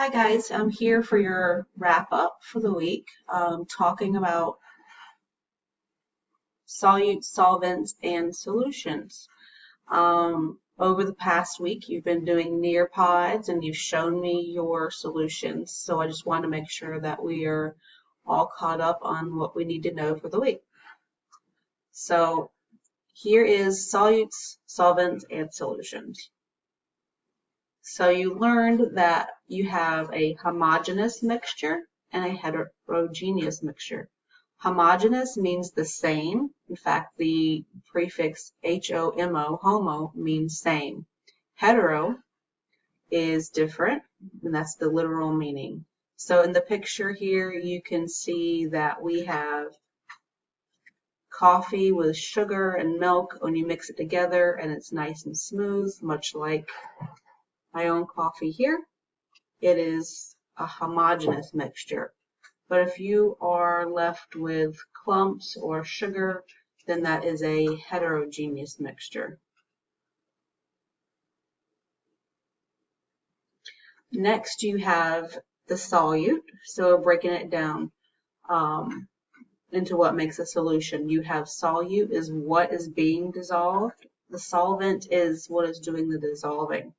Hi guys, I'm here for your wrap up for the week, talking about solutes, solvents, and solutions. Over the past week, you've been doing Nearpods and you've shown me your solutions, so I just want to make sure that we are all caught up on what we need to know for the week. So here is solutes, solvents, and solutions. So you learned that you have a homogeneous mixture and a heterogeneous mixture. Homogeneous means the same. In fact, the prefix HOMO, homo, means same. Hetero is different, and that's the literal meaning. So in the picture here, you can see that we have coffee with sugar and milk when you mix it together, and it's nice and smooth, much like my own coffee here. It is a homogeneous mixture. But if you are left with clumps or sugar, then that is a heterogeneous mixture. Next, you have the solute. So breaking it down into what makes a solution. You have solute is what is being dissolved. The solvent is what is doing the dissolving.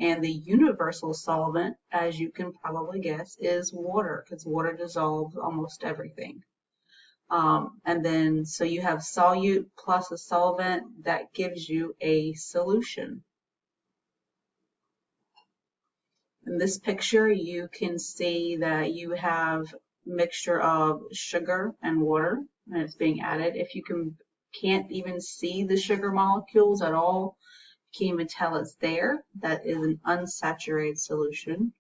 And the universal solvent, as you can probably guess, is water, because water dissolves almost everything. And then, so you have solute plus a solvent, that gives you a solution. In this picture, you can see that you have a mixture of sugar and water, and it's being added. If you can't even see the sugar molecules at all, you can't even tell it's there, that is an unsaturated solution.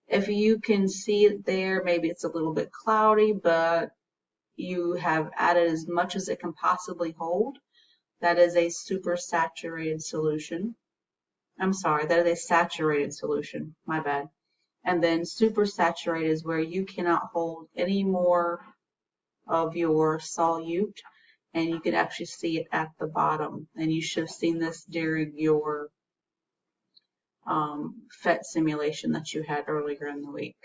If you can see it there, maybe it's a little bit cloudy, but you have added as much as it can possibly hold, that is a supersaturated solution. I'm sorry, that is a saturated solution, my bad. And then supersaturated is where you cannot hold any more of your solute, and you can actually see it at the bottom. And you should have seen this during your PhET simulation that you had earlier in the week.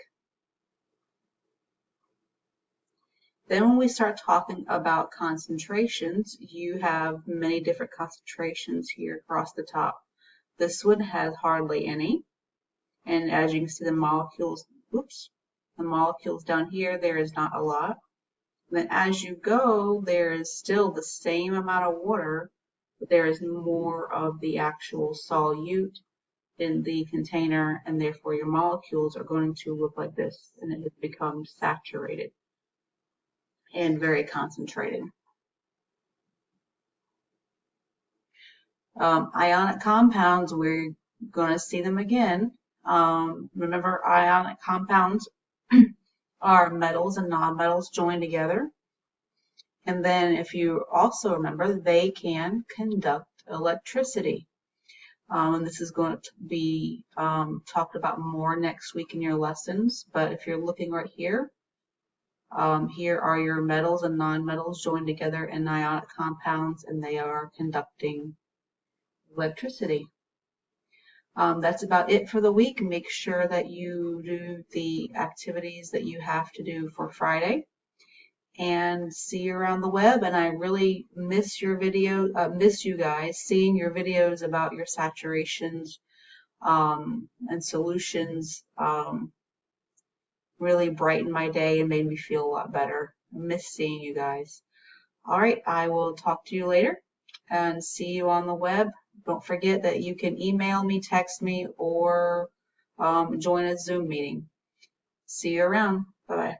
Then when we start talking about concentrations, you have many different concentrations here across the top. This one has hardly any. And as you can see, the molecules down here, there is not a lot. And then as you go, there is still the same amount of water, but there is more of the actual solute in the container, and therefore your molecules are going to look like this, and it has become saturated and very concentrated. Ionic compounds, we're going to see them again. Remember, ionic compounds are metals and nonmetals joined together. And then if you also remember, they can conduct electricity. And this is going to be talked about more next week in your lessons. But if you're looking right here, here are your metals and nonmetals joined together in ionic compounds, and they are conducting electricity. That's about it for the week. Make sure that you do the activities that you have to do for Friday, and see you around the web. And I really miss your miss you guys seeing your videos about your saturations and solutions. Really brightened my day and made me feel a lot better. I miss seeing you guys. All right, I will talk to you later and see you on the web. Don't forget that you can email me, text me, or join a Zoom meeting. See you around. Bye-bye.